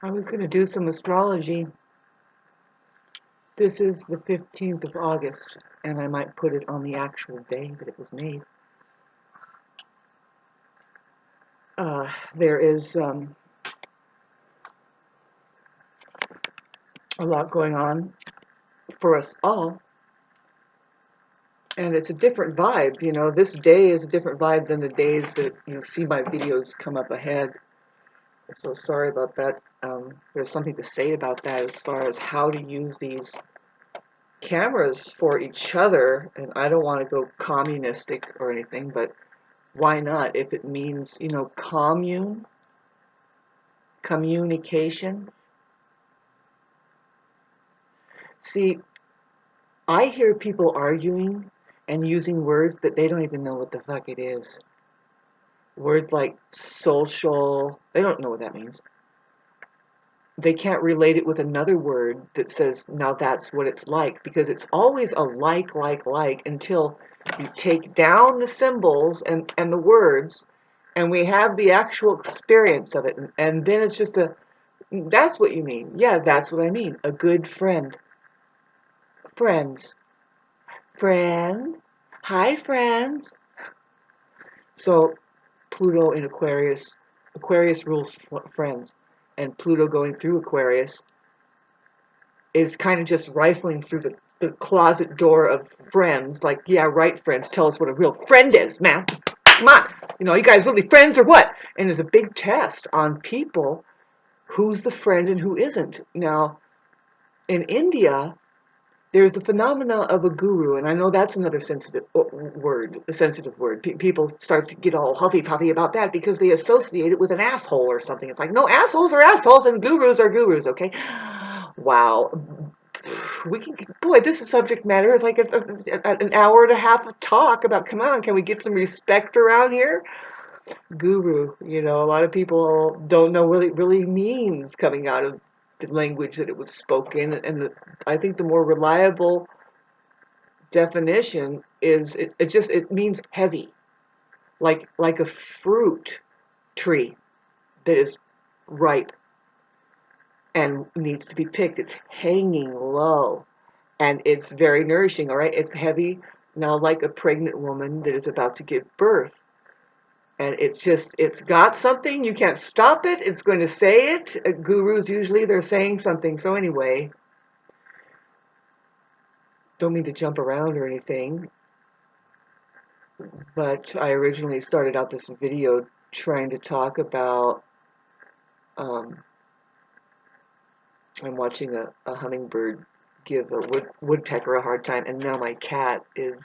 I was going to do some astrology. This is the 15th of August, and I might put it on the actual day that it was made. There is a lot going on for us all, and it's a different vibe. You know, this day is a different vibe than the days that you see my videos come up ahead. So sorry about that. There's something to say about that as far as how to use these cameras for each other, and I don't want to go communistic or anything, but why not? If it means, you know, communication. See, I hear people arguing and using words that they don't even know what the fuck it is. Words like social, they don't know what that means. They can't relate it with another word that says, now that's what it's like, because it's always a like, until you take down the symbols and the words, and we have the actual experience of it, and then it's just that's what you mean. Yeah, that's what I mean. A good friend. Friends. Friend. Hi, friends. So, Pluto in Aquarius. Aquarius rules friends. And Pluto going through Aquarius is kind of just rifling through the closet door of friends. Like, yeah, right, friends. Tell us what a real friend is, man. Come on. You know, you guys really friends or what? And there's a big test on people who's the friend and who isn't. Now, in India, there's the phenomena of a guru, and I know that's another sensitive word, a sensitive word. People start to get all huffy-puffy about that because they associate it with an asshole or something. It's like, no, assholes are assholes and gurus are gurus, okay? Wow. We can, boy, this is subject matter. It's like an hour and a half of talk about, come on, can we get some respect around here? Guru, you know, a lot of people don't know what it really means coming out of the language that it was spoken, and I think the more reliable definition is it means heavy, like a fruit tree that is ripe and needs to be picked. It's hanging low and it's very nourishing, all right? It's heavy, now like a pregnant woman that is about to give birth. And it's got something, you can't stop it, it's going to say it. Gurus usually, they're saying something. So anyway, don't mean to jump around or anything, but I originally started out this video trying to talk about, um, I'm watching a hummingbird give a woodpecker a hard time, and now my cat is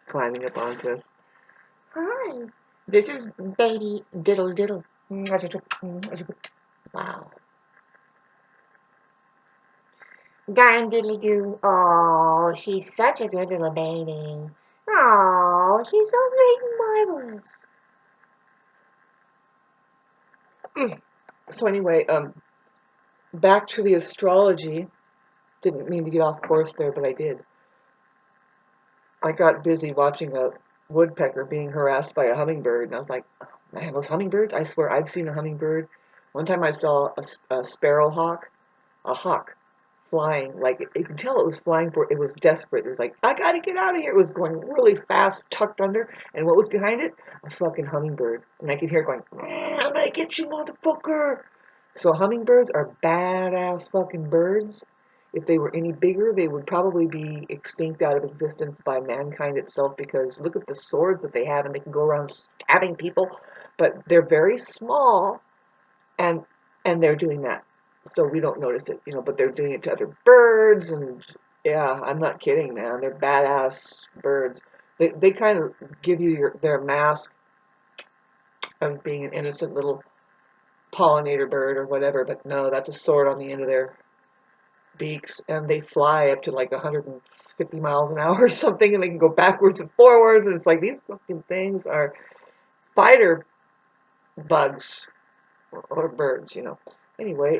climbing up onto us. Hi, this is baby diddle diddle. Wow. Darn diddly doo. Oh, she's such a good little baby. Oh, she's so great and marvelous. So anyway, back to the astrology. Didn't mean to get off course there, but I did. I got busy watching a woodpecker being harassed by a hummingbird, and I was like, oh, man, those hummingbirds, I swear I've seen a hummingbird. One time I saw a sparrowhawk, a hawk, flying, like, you could tell it was flying for, it was desperate. It was like, I gotta get out of here. It was going really fast, tucked under, and what was behind it? A fucking hummingbird. And I could hear it going, I'm gonna get you, motherfucker. So hummingbirds are badass fucking birds. If they were any bigger, they would probably be extinct out of existence by mankind itself, because look at the swords that they have and they can go around stabbing people. But they're very small, and they're doing that. So we don't notice it, you know, but they're doing it to other birds, and yeah, I'm not kidding, man. They're badass birds. They kind of give you their mask of being an innocent little pollinator bird or whatever, but no, that's a sword on the end of their beaks, and they fly up to like 150 miles an hour or something, and they can go backwards and forwards, and it's like, these fucking things are fighter bugs or birds, you know. Anyway,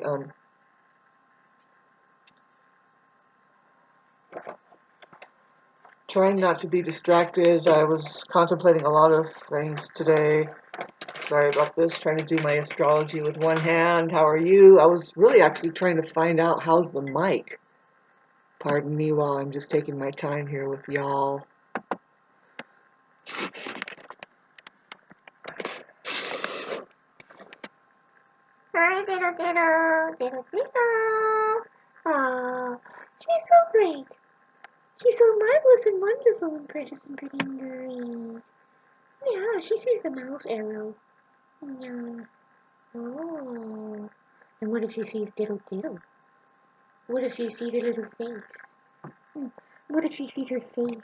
trying not to be distracted. I was contemplating a lot of things today. Sorry about this, trying to do my astrology with one hand. How are you? I was really actually trying to find out how's the mic. Pardon me while I'm just taking my time here with y'all. Hi, diddle. Aw, she's so great. She's so marvelous and wonderful and precious and pretty and great. Yeah, she sees the mouse arrow. Yeah. Oh. And what if she sees diddle? What if she sees her little face? What if she sees her face?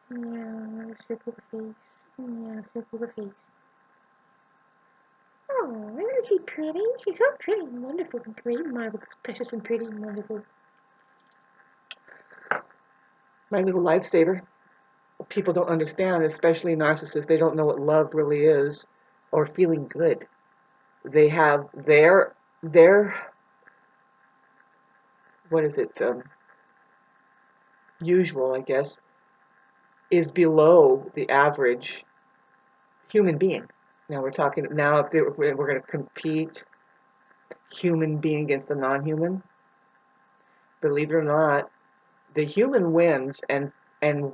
Yeah, circle the face. Yeah, circle the face. Oh, isn't she pretty? She's so pretty and wonderful and great and marvelous, precious and pretty and wonderful. My little lifesaver. People don't understand, especially narcissists. They don't know what love really is or feeling good. They have their what is it? Usual, I guess, is below the average human being. Now we're talking now if we're going to compete human being against the non-human. Believe it or not, the human wins and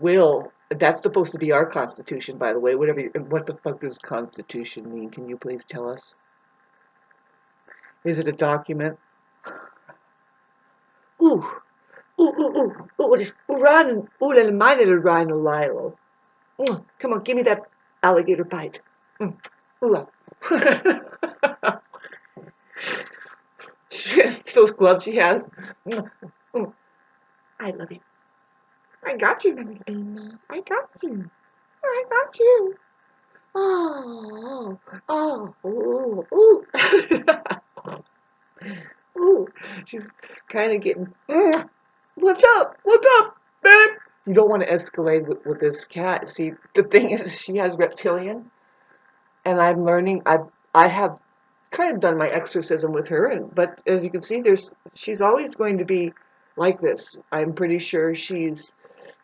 will. That's supposed to be our constitution, by the way. What the fuck does constitution mean? Can you please tell us? Is it a document? Ooh, run, my little rhino Lilo. Come on, give me that alligator bite. Ooh. Those gloves she has. I love you. I got you, little baby. I got you. I got you. Ooh, ooh. Ooh, she's kind of getting. What's up? What's up, babe? You don't want to escalate with this cat. See, the thing is, she has reptilian, and I'm learning. I have kind of done my exorcism with her, but as you can see, she's always going to be like this. I'm pretty sure she's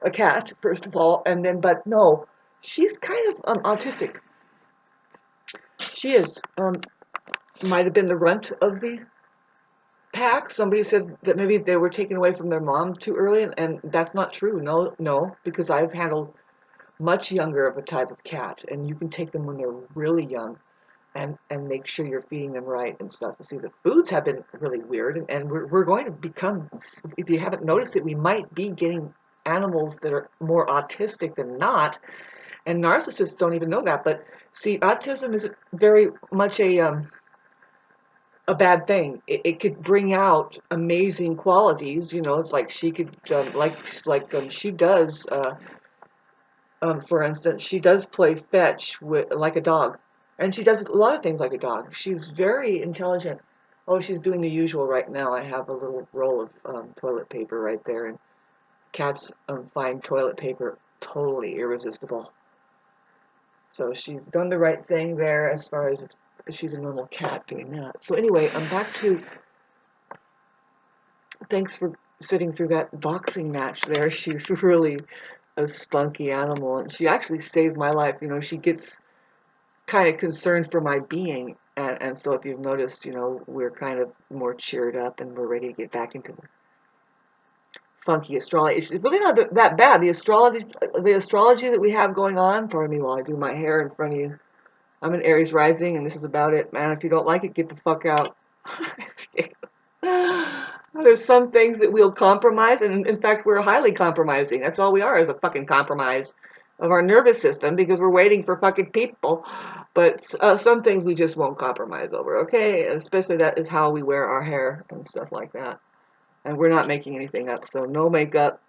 a cat, first of all, and then, but no, she's kind of autistic. She is. Might have been the runt of the pack. Somebody said that maybe they were taken away from their mom too early, and that's not true. No, because I've handled much younger of a type of cat, and you can take them when they're really young, and make sure you're feeding them right and stuff. See, the foods have been really weird, and we're going to become. If you haven't noticed it, we might be getting animals that are more autistic than not, and narcissists don't even know that. But see, autism is very much a bad thing. It could bring out amazing qualities. You know, it's like she could she does. For instance, she does play fetch with like a dog, and she does a lot of things like a dog. She's very intelligent. Oh, she's doing the usual right now. I have a little roll of toilet paper right there, and cats find toilet paper totally irresistible. So she's done the right thing there as far as she's a normal cat doing that. So anyway, I'm back to thanks for sitting through that boxing match there. She's really a spunky animal, and she actually saves my life. You know, she gets kind of concerned for my being, and so if you've noticed, you know, we're kind of more cheered up and we're ready to get back into the funky astrology. It's really not that bad. The astrology that we have going on. Pardon me while I do my hair in front of you. I'm an Aries rising, and this is about it, man. If you don't like it, get the fuck out. There's some things that we'll compromise, and in fact, we're highly compromising. That's all we are, is a fucking compromise of our nervous system because we're waiting for fucking people. But some things we just won't compromise over, okay? Especially that is how we wear our hair and stuff like that. And we're not making anything up, so no makeup.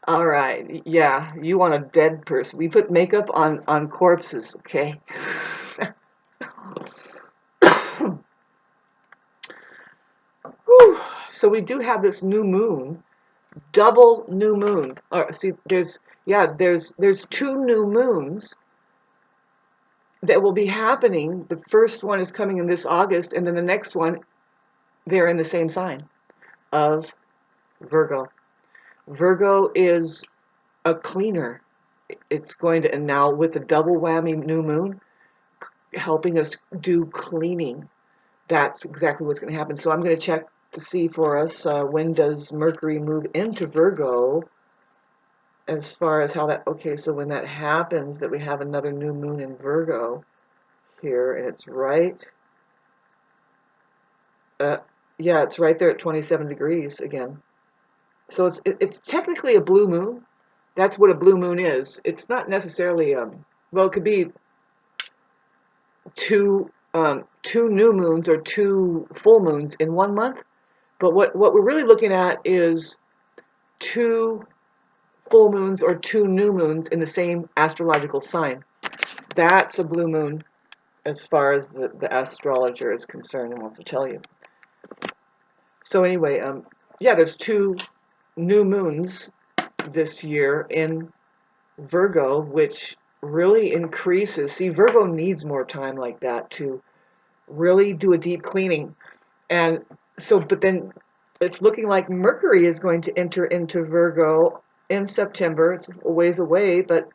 All right, yeah, you want a dead person. We put makeup on corpses, okay? Whew. So we do have this new moon, double new moon. See, there's two new moons that will be happening. The first one is coming in this August, and then the next one, they're in the same sign of Virgo. Virgo is a cleaner. It's going to, and now with the double whammy new moon, helping us do cleaning. That's exactly what's going to happen. So I'm going to check to see for us when does Mercury move into Virgo, as far as how that, okay, so when that happens, that we have another new moon in Virgo here, and it's right, uh, yeah, it's right there at 27 degrees again. So it's technically a blue moon. That's what a blue moon is. It's not necessarily, well, it could be two new moons or two full moons in one month. But what we're really looking at is two full moons or two new moons in the same astrological sign. That's a blue moon as far as the astrologer is concerned and wants to tell you. So anyway, yeah, there's two new moons this year in Virgo, which really increases. See, Virgo needs more time like that to really do a deep cleaning. And so, but then it's looking like Mercury is going to enter into Virgo in September. It's a ways away, but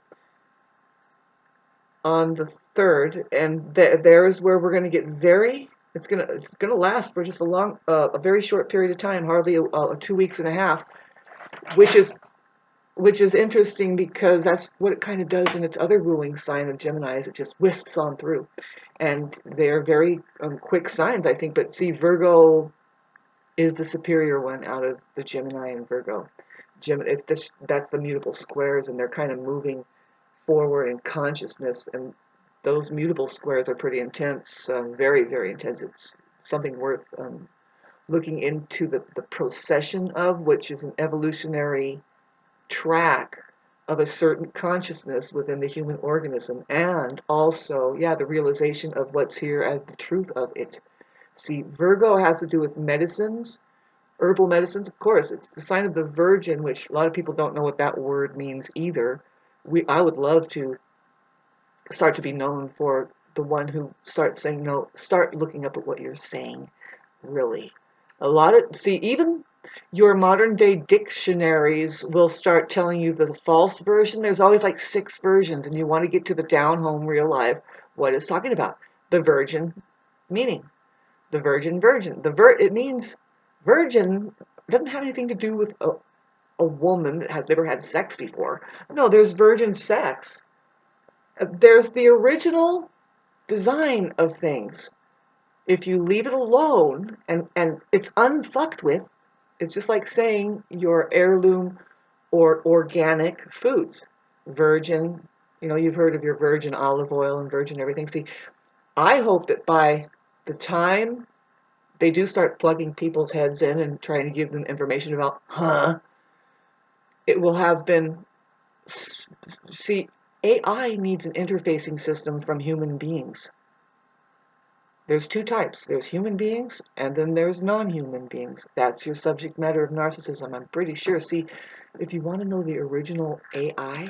on the 3rd, and there's where we're going to get very. It's gonna last for just a very short period of time, hardly 2 weeks and a half, which is interesting because that's what it kind of does in its other ruling sign of Gemini. Is it just wisps on through, and they're very quick signs, I think. But see, Virgo is the superior one out of the Gemini and Virgo. That's the mutable squares, and they're kind of moving forward in consciousness, and those mutable squares are pretty intense, very, very intense. It's something worth looking into the procession of, which is an evolutionary track of a certain consciousness within the human organism, and also, yeah, the realization of what's here as the truth of it. See, Virgo has to do with medicines, herbal medicines, of course. It's the sign of the Virgin, which a lot of people don't know what that word means either. I would love to start to be known for the one who starts saying no, start looking up at what you're saying, really. See, even your modern day dictionaries will start telling you the false version. There's always like 6 versions, and you want to get to the down home real life what it's talking about. The virgin meaning. The virgin. It means virgin doesn't have anything to do with a woman that has never had sex before. No, there's virgin sex. There's the original design of things. If you leave it alone and it's unfucked with, it's just like saying your heirloom or organic foods. Virgin, you've heard of your virgin olive oil and virgin everything. See, I hope that by the time they do start plugging people's heads in and trying to give them information about, it will have been, see, AI needs an interfacing system from human beings. There's 2 types. There's human beings, and then there's non-human beings. That's your subject matter of narcissism, I'm pretty sure. See, if you want to know the original AI,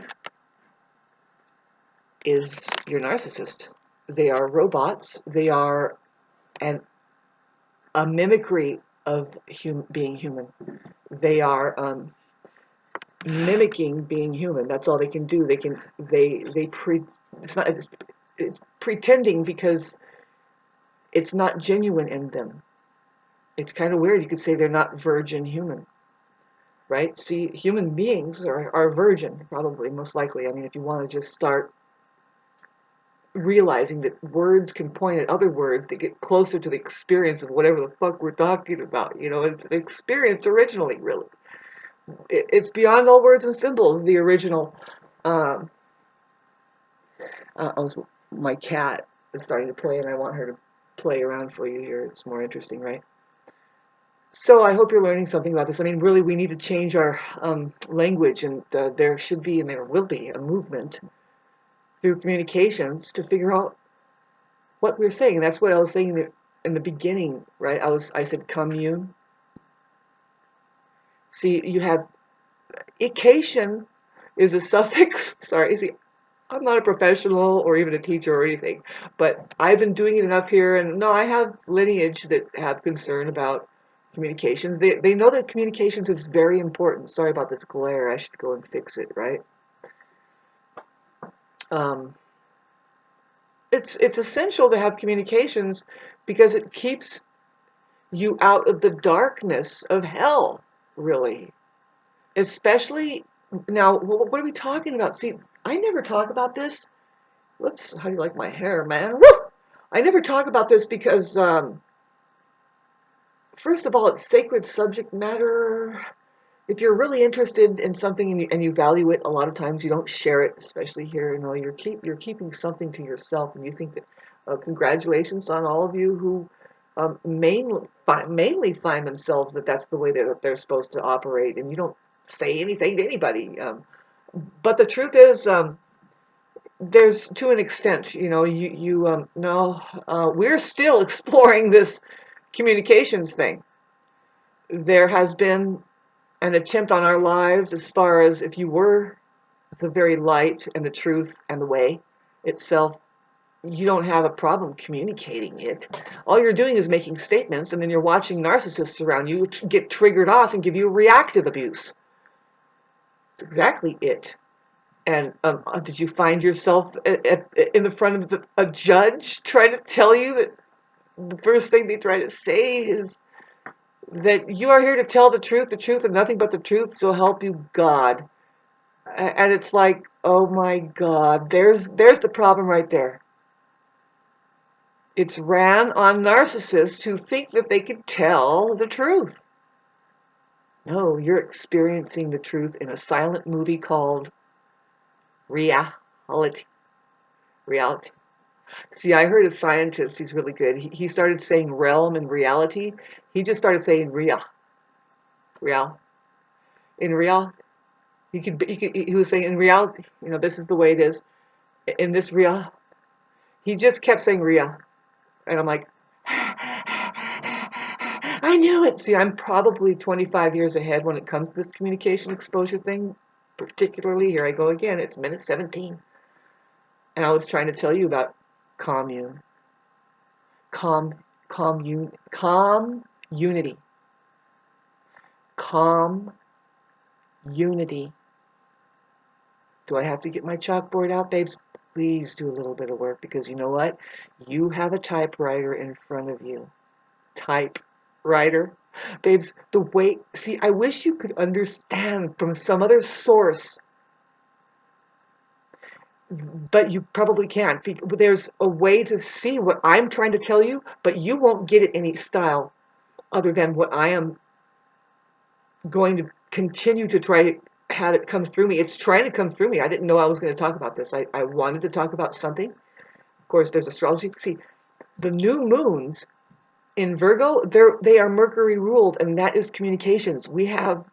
is your narcissist. They are robots. They are a mimicry of being human. They are mimicking being human. That's all they can do. It's pretending because it's not genuine in them. It's kind of weird. You could say they're not virgin human, right? See, human beings are virgin, probably, most likely. I mean, if you want to just start realizing that words can point at other words that get closer to the experience of whatever the fuck we're talking about. It's an experience originally, really. It's beyond all words and symbols, the original. Um, my cat is starting to play, and I want her to play around for you here. It's more interesting, right? So I hope you're learning something about this. I mean, really, we need to change our language, and there should be, and there will be, a movement through communications to figure out what we're saying. And that's what I was saying in the beginning, right? I said commune. See, you have ication is a suffix. Sorry, see, I'm not a professional or even a teacher or anything, but I've been doing it enough here, and no, I have lineage that have concern about communications. They know that communications is very important. Sorry about this glare. I should go and fix it, right? Um, it's essential to have communications because it keeps you out of the darkness of hell, really. Especially now, what are we talking about? See, I never talk about this. Whoops, how do you like my hair, man? Woo! I never talk about this because, first of all, it's sacred subject matter. If you're really interested in something and you value it, a lot of times you don't share it, especially here. You're keeping something to yourself, and you think that. Congratulations on all of you who mainly find themselves that that's the way that they're supposed to operate, and you don't say anything to anybody. But the truth is, there's to an extent, you no, we're still exploring this communications thing. There has been an attempt on our lives as far as if you were the very light and the truth and the way itself, you don't have a problem communicating it. All you're doing is making statements, and then you're watching narcissists around you get triggered off and give you reactive abuse. That's exactly it. And did you find yourself in the front of a judge trying to tell you that the first thing they try to say is that you are here to tell the truth, and nothing but the truth, so help you God. And it's like, oh my God, there's the problem right there. It's ran on narcissists who think that they can tell the truth. No, you're experiencing the truth in a silent movie called reality. Reality. See, I heard a scientist, he's really good. He started saying realm and reality. He just started saying real. In real, he was saying in reality, this is the way it is. In this real, he just kept saying real. And I'm like, I knew it. See, I'm probably 25 years ahead when it comes to this communication exposure thing. Particularly, here I go again. It's minute 17. And I was trying to tell you about commune. Calm unity. Calm unity. Do I have to get my chalkboard out, babes? Please do a little bit of work, because you know what? You have a typewriter in front of you. Typewriter. Babes, see, I wish you could understand from some other source, but you probably can't. There's a way to see what I'm trying to tell you, but you won't get it any style other than what I am going to continue to try to have it come through me. It's trying to come through me. I didn't know I was going to talk about this. I wanted to talk about something. Of course, there's astrology. See, the new moons in Virgo, they are Mercury ruled, and that is communications. We have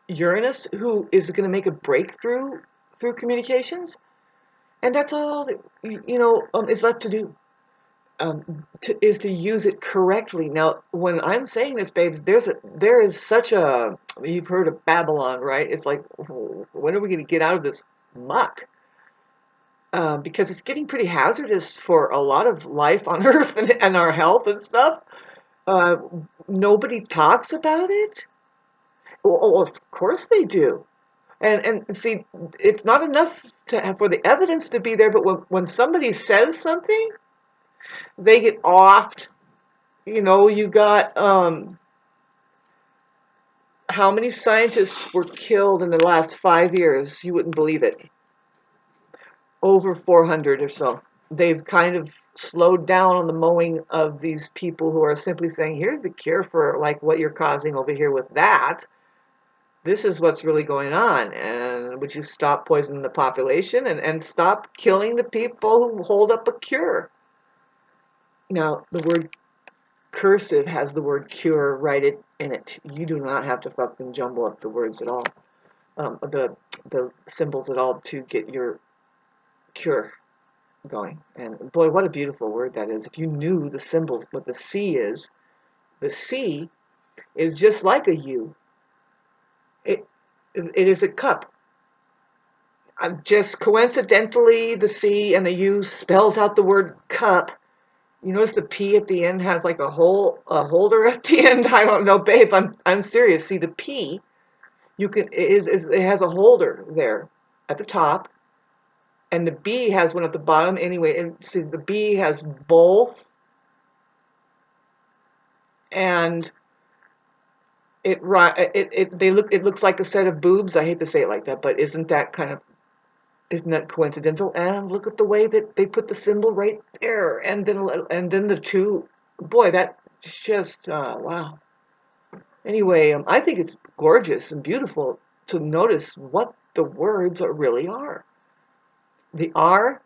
Uranus, who is going to make a breakthrough through communications, and that's all that is left to do. Is to use it correctly. Now, when I'm saying this, babes, there is such a, you've heard of Babylon, right? It's like, when are we going to get out of this muck? Because it's getting pretty hazardous for a lot of life on Earth and our health and stuff. Uh, Nobody talks about it. Well, of course they do. And see, it's not enough for the evidence to be there, but when somebody says something, they get offed. You got how many scientists were killed in the last 5 years? You wouldn't believe it. Over 400 or so. They've kind of slowed down on the mowing of these people who are simply saying, here's the cure for like what you're causing over here with that. This is what's really going on. And would you stop poisoning the population and stop killing the people who hold up a cure? Now, the word cursive has the word cure right in it. You do not have to fucking jumble up the words at all, the symbols at all to get your cure going. And boy, what a beautiful word that is. If you knew the symbols, what the C is just like a U. It is a cup. Just coincidentally, the C and the U spells out the word cup. You notice the P at the end has like a holder at the end. I don't know, babes. I'm serious. See, the P, it has a holder there at the top, And the B has one at the bottom anyway. And see, the B has both, and it looks like a set of boobs. I hate to say it like that, but isn't that coincidental? And look at the way that they put the symbol right there, and then the two. Boy, that's just wow. Anyway, I think it's gorgeous and beautiful to notice what the words really are. The R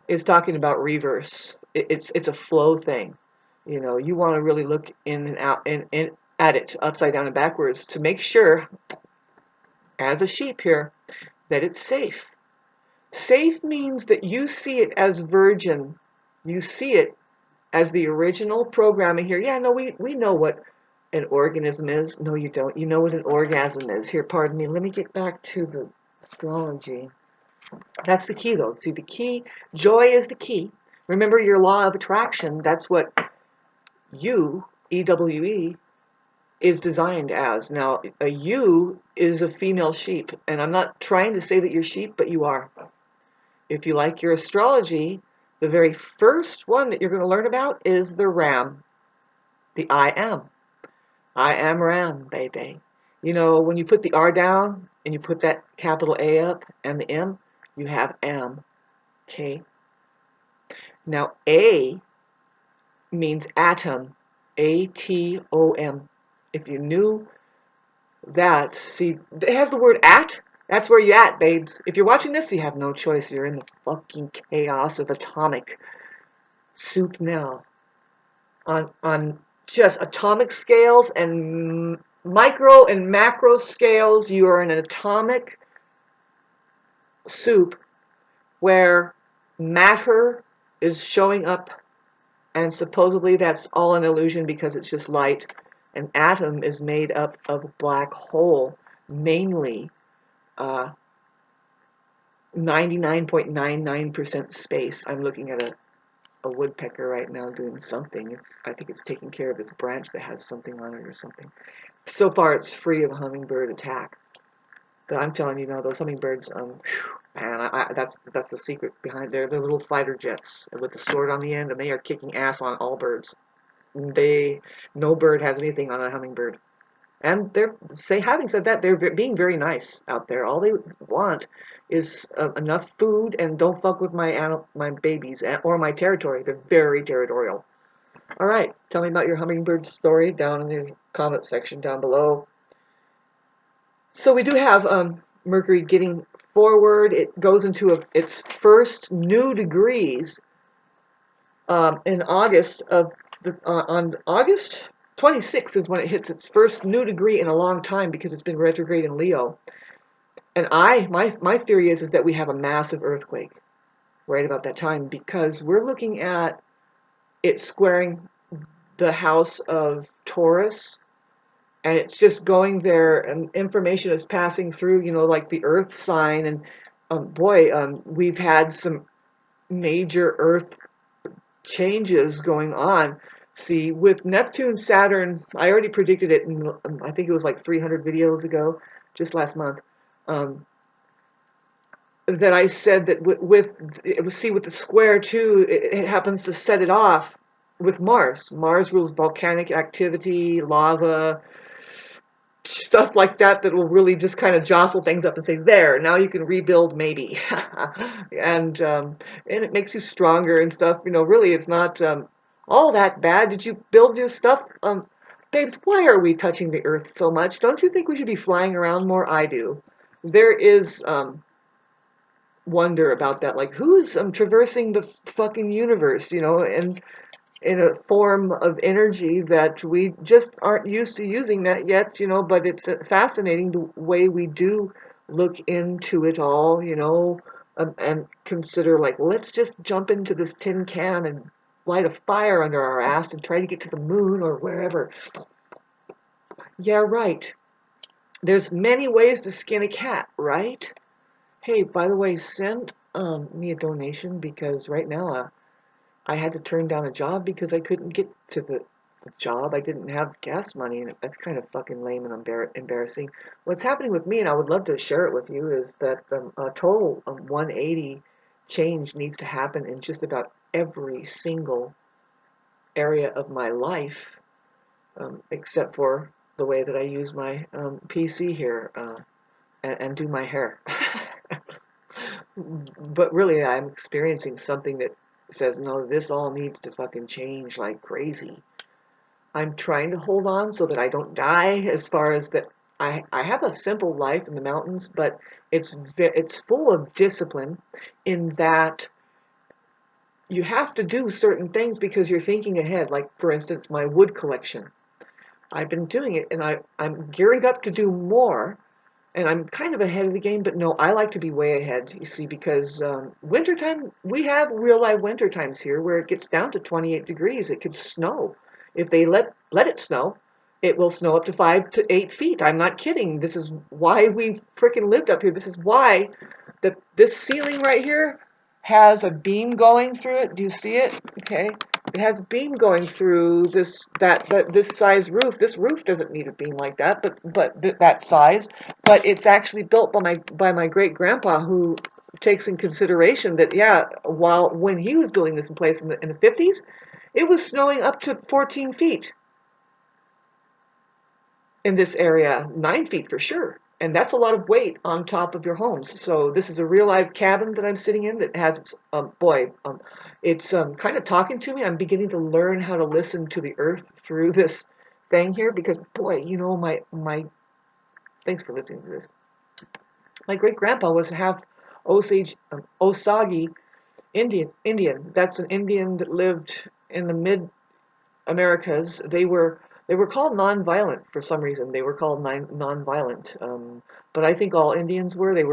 is talking about reverse. It's a flow thing. You know, you want to really look in and out and at it upside down and backwards to make sure, as a sheep here, that it's safe. Safe means that you see it as virgin. You see it as the original programming here. Yeah, no, we know what an organism is. No, you don't. You know what an orgasm is. Here, pardon me. Let me get back to the astrology. That's the key, though. See, the key, joy is the key. Remember your law of attraction. That's what you, EWE, is designed as. Now, a you is a female sheep, and I'm not trying to say that you're sheep, but you are. If you like your astrology, the very first one that you're going to learn about is the ram, the I am. I am ram, baby. You know, when you put the R down and you put that capital A up and the M, you have am. Okay. Now, A means atom, ATOM. If you knew that, see, it has the word at. That's where you at, babes. If you're watching this, you have no choice. You're in the fucking chaos of atomic soup now. On just atomic scales and micro and macro scales, you are in an atomic soup where matter is showing up, and supposedly that's all an illusion because it's just light. An atom is made up of a black hole, mainly 99.99% space. I'm looking at a woodpecker right now doing something. I think it's taking care of its branch that has something on it or something. So far, it's free of hummingbird attack. But I'm telling you now, those hummingbirds, man, that's the secret behind there. They're little fighter jets with the sword on the end, and they are kicking ass on all birds. No bird has anything on a hummingbird. And having said that, they're being very nice out there. All they want is enough food, and don't fuck with my babies or my territory. They're very territorial. All right, tell me about your hummingbird story down in the comment section down below. So we do have Mercury getting forward. It goes into its first new degrees in August on August 26th is when it hits its first new degree in a long time because it's been retrograde in Leo. And my theory is that we have a massive earthquake right about that time because we're looking at it squaring the house of Taurus, and it's just going there, and information is passing through, like the earth sign. And we've had some major earth changes going on. See, with Neptune, Saturn, I already predicted it in, I think it was like 300 videos ago, just last month, that I said that with the square too, it happens to set it off with Mars. Mars rules volcanic activity, lava, stuff like that will really just kind of jostle things up and say, there, now you can rebuild maybe. and it makes you stronger and stuff. Really it's not all that bad. Did you build your stuff? Babes, why are we touching the earth so much? Don't you think we should be flying around more? I do. There is wonder about that. Like, who's traversing the fucking universe, and in a form of energy that we just aren't used to using that yet, but it's fascinating the way we do look into it all, and consider, like, let's just jump into this tin can and light a fire under our ass and try to get to the moon or wherever. Yeah, right. There's many ways to skin a cat, right? Hey, by the way, send me a donation because right now I had to turn down a job because I couldn't get to the job. I didn't have gas money, and that's kind of fucking lame and embarrassing. What's happening with me, and I would love to share it with you, is that a total 180 change needs to happen in just about every single area of my life, except for the way that I use my PC here and do my hair. But really, I'm experiencing something that says, no, this all needs to fucking change like crazy. I'm trying to hold on so that I don't die, as far as that I have a simple life in the mountains, but it's full of discipline in that you have to do certain things because you're thinking ahead. Like, for instance, my wood collection. I've been doing it, and I'm gearing up to do more, and I'm kind of ahead of the game, but no, I like to be way ahead, you see, because wintertime, we have real live winter times here where it gets down to 28 degrees. It could snow. If they let it snow, it will snow up to 5 to 8 feet. I'm not kidding. This is why we freaking lived up here. This is why this ceiling right here has a beam going through it. Do you see it? Okay. It has a beam going through this size roof. This roof doesn't need a beam like that, but that size. But it's actually built by my great grandpa, who takes in consideration that, yeah, while when he was building this in place in the 50s, it was snowing up to 14 feet in this area, 9 feet for sure. And that's a lot of weight on top of your homes. So this is a real live cabin that I'm sitting in that has its, it's kind of talking to me. I'm beginning to learn how to listen to the earth through this thing here, because boy, thanks for listening to this. My great grandpa was half Osage Indian. That's an Indian that lived in the mid Americas. They were called nonviolent for some reason. They were called nonviolent, but I think all Indians were. They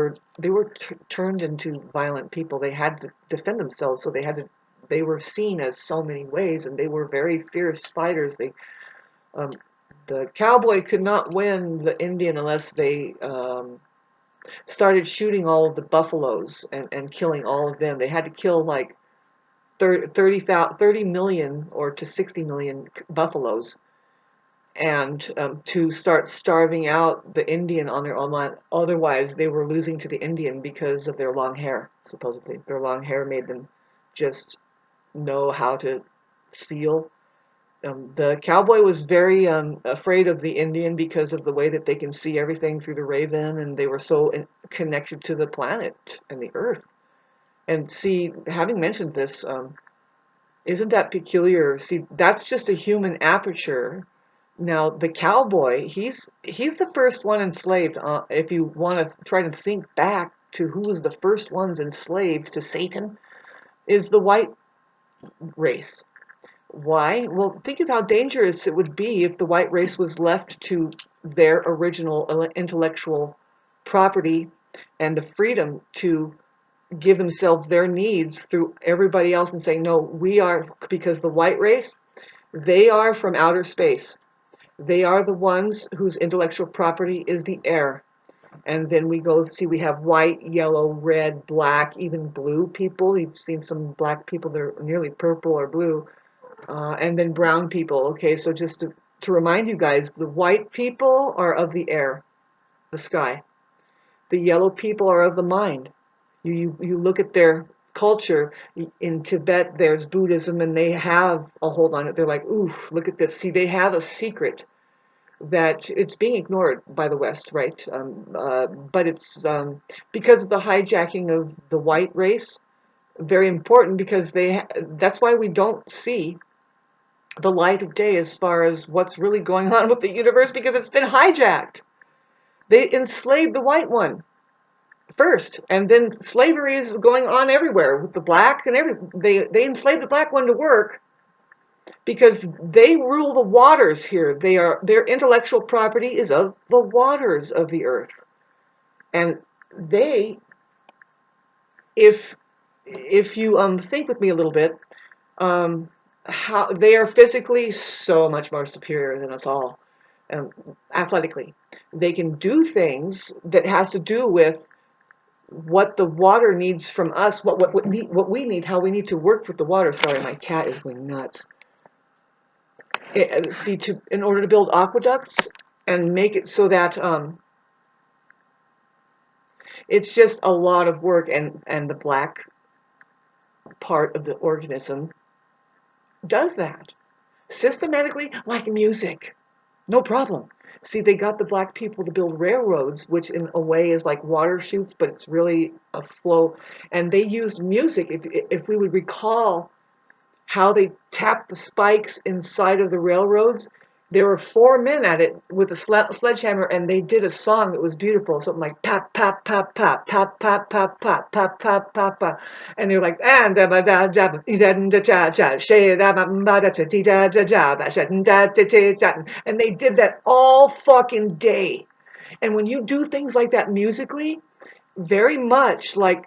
were turned into violent people. They had to defend themselves, so they were seen as so many ways, and they were very fierce fighters. Um, the cowboy could not win the Indian unless they started shooting all of the buffaloes and killing all of them. They had to kill like 30 million or to 60 million buffaloes, and to start starving out the Indian on their own land. Otherwise, they were losing to the Indian because of their long hair, supposedly. Their long hair made them just know how to feel. The cowboy was very afraid of the Indian because of the way that they can see everything through the raven, and they were so connected to the planet and the earth. And see, having mentioned this, isn't that peculiar? See, that's just a human aperture. Now, the cowboy, he's the first one enslaved. If you want to try to think back to who was the first ones enslaved to Satan, is the white race. Why? Well, think of how dangerous it would be if the white race was left to their original intellectual property and the freedom to give themselves their needs through everybody else, and saying, no, we are, because the white race, they are from outer space. They are the ones whose intellectual property is the air. And then we go see, we have white, yellow, red, black, even blue people. You've seen some black people, they're nearly purple or blue. And then brown people. Okay, so just to remind you guys, the white people are of the air, the sky. The yellow people are of the mind. You look at their culture. In Tibet, there's Buddhism, and they have a hold on it. They're like, ooh, look at this. See, they have a secret that it's being ignored by the West, right? But it's because of the hijacking of the white race, very important, because that's why we don't see the light of day as far as what's really going on with the universe, because it's been hijacked. They enslaved the white one first, and then slavery is going on everywhere with the black and they enslaved the black one to work because they rule the waters here. Their intellectual property is of the waters of the earth, and they, if you think with me a little bit, how they are physically so much more superior than us all, um, athletically. They can do things that has to do with what the water needs from us, what we need, how we need to work with the water. Sorry, my cat is going nuts. See, in order to build aqueducts and make it so that it's just a lot of work, and the black part of the organism does that systematically, like music. No problem. See, they got the black people to build railroads, which in a way is like water chutes, but it's really a flow. And they used music. If we would recall how they tapped the spikes inside of the railroads. There were four men at it with a sledgehammer, and they did a song that was beautiful, something like pap pap pap pap pap pap pap pap pap pap pap pap, and they were like and da da da da da she da da da da da da da, and they did that all fucking day. And when you do things like that musically, very much like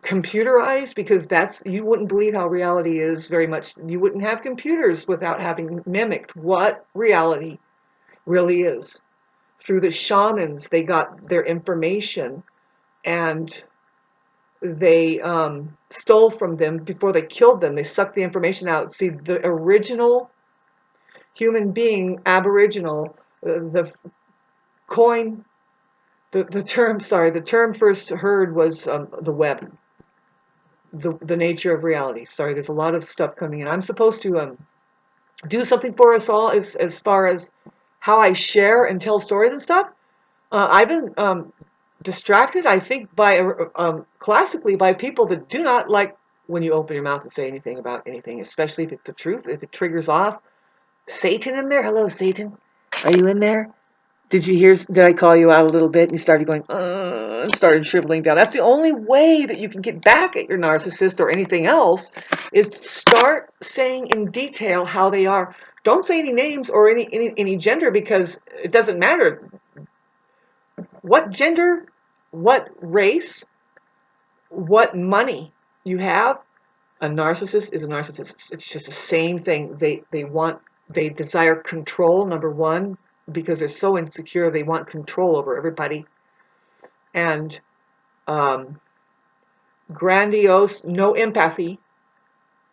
computerized, because that's, you wouldn't believe how reality is very much. You wouldn't have computers without having mimicked what reality really is. Through the shamans, they got their information, and they stole from them before they killed them. They sucked the information out. See, the original human being, aboriginal, the coin, the term, sorry, the term first heard was the web. The nature of reality. Sorry, there's a lot of stuff coming in. I'm supposed to do something for us all as far as how I share and tell stories and stuff. I've been distracted, I think, by classically by people that do not like when you open your mouth and say anything about anything, especially if it's the truth, if it triggers off. Satan in there? Hello, Satan. Are you in there? Did you hear? Did I call you out a little bit? And you started going, and started shriveling down. That's the only way that you can get back at your narcissist or anything else, is start saying in detail how they are. Don't say any names or any gender, because it doesn't matter what gender, what race, what money you have. A narcissist is a narcissist. It's just the same thing. They desire control, number one, because they're so insecure. They want control over everybody. And grandiose, no empathy.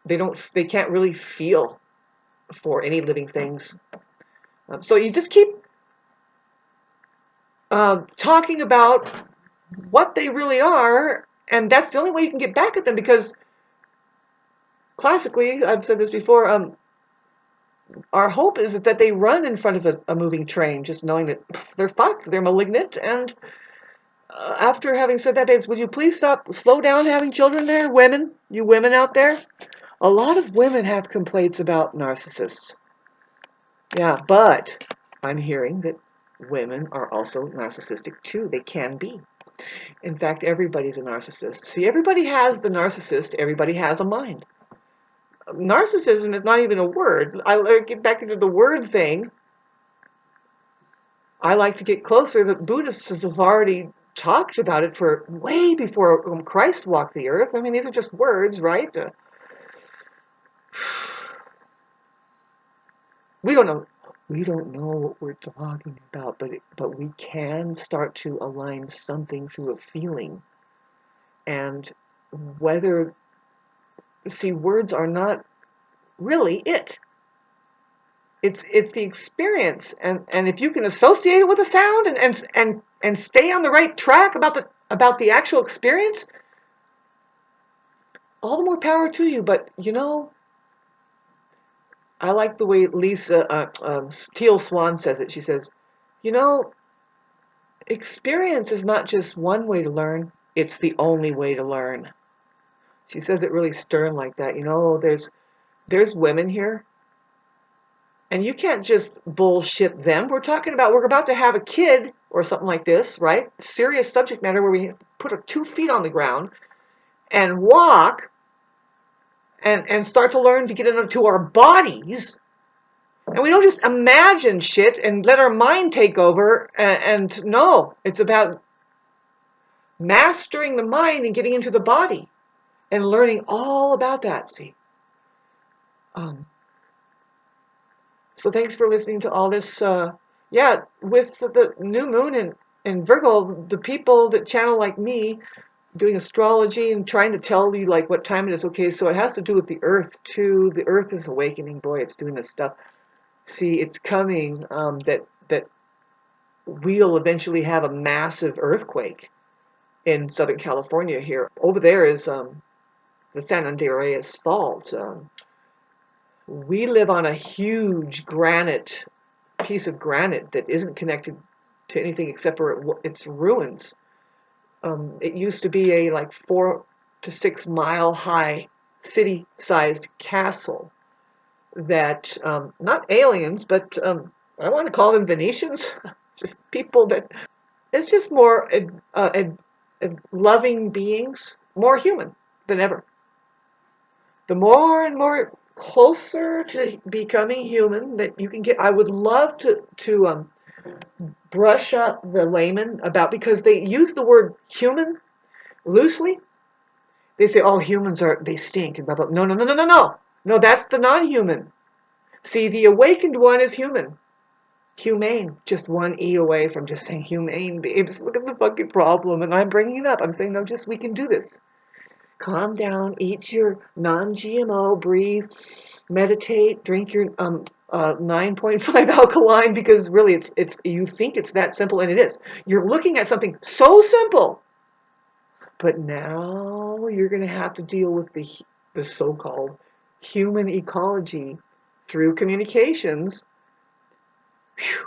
They can't really feel for any living things. So you just keep talking about what they really are, and that's the only way you can get back at them, because classically, I've said this before, our hope is that they run in front of a moving train, just knowing that they're fucked, they're malignant, and after having said that, babes, would you please slow down having children there? Women, you women out there? A lot of women have complaints about narcissists. Yeah, but I'm hearing that women are also narcissistic too. They can be. In fact, everybody's a narcissist. See, everybody has the narcissist, everybody has a mind. Narcissism is not even a word. I get back into the word thing. I like to get closer. The Buddhists have already talked about it for way before Christ walked the earth. I mean, these are just words, right? We don't know. We don't know what we're talking about, but we can start to align something through a feeling. And whether, see, words are not really it. It's the experience, and if you can associate it with a sound and stay on the right track about the actual experience, all the more power to you. But I like the way Lisa Teal Swan says it. She says, experience is not just one way to learn; it's the only way to learn. She says it really stern like that. There's women here. And you can't just bullshit them. We're about to have a kid or something like this, right? Serious subject matter where we put our 2 feet on the ground and walk and start to learn to get into our bodies. And we don't just imagine shit and let our mind take over. And no, it's about mastering the mind and getting into the body and learning all about that, see. So thanks for listening to all this. Yeah, with the new moon in Virgo, the people that channel like me, doing astrology and trying to tell you like what time it is. Okay, so it has to do with the Earth too. The Earth is awakening. Boy, it's doing this stuff. See, it's coming that we'll eventually have a massive earthquake in Southern California here. Over there is the San Andreas Fault. We live on a huge granite piece of granite that isn't connected to anything except for its ruins. It used to be a like 4 to 6 mile high city-sized castle that not aliens, but I want to call them Venetians, just people that it's just more loving beings, more human than ever. The more and more closer to becoming human that you can get, I would love to brush up the layman about because they use the word human loosely. They say, "Oh, humans they stink," and blah blah. No, no, no, no, no, no. No, that's the non-human. See, the awakened one is human. Humane, just one E away from just saying humane, babes. Look at the fucking problem, and I'm bringing it up. I'm saying, no, just we can do this. Calm down, eat your non-GMO, breathe, meditate, drink your 9.5 alkaline because really it's you think it's that simple and it is. You're looking at something so simple, but now you're going to have to deal with the so-called human ecology through communications. Whew.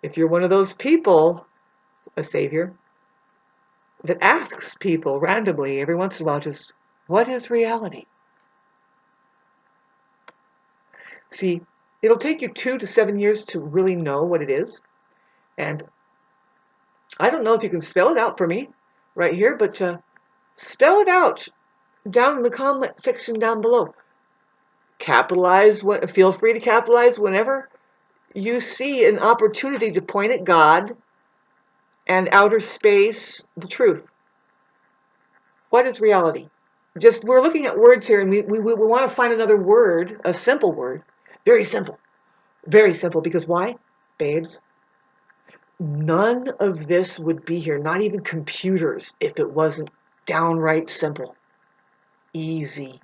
If you're one of those people, a savior, that asks people randomly every once in a while just, what is reality? See, it'll take you 2 to 7 years to really know what it is. And I don't know if you can spell it out for me right here, but spell it out down in the comment section down below. Capitalize, feel free to capitalize whenever you see an opportunity to point at God and outer space, the truth. What is reality? Just we're looking at words here, and we want to find another word, a simple word, very simple, because why, babes? None of this would be here, not even computers, if it wasn't downright simple, easy.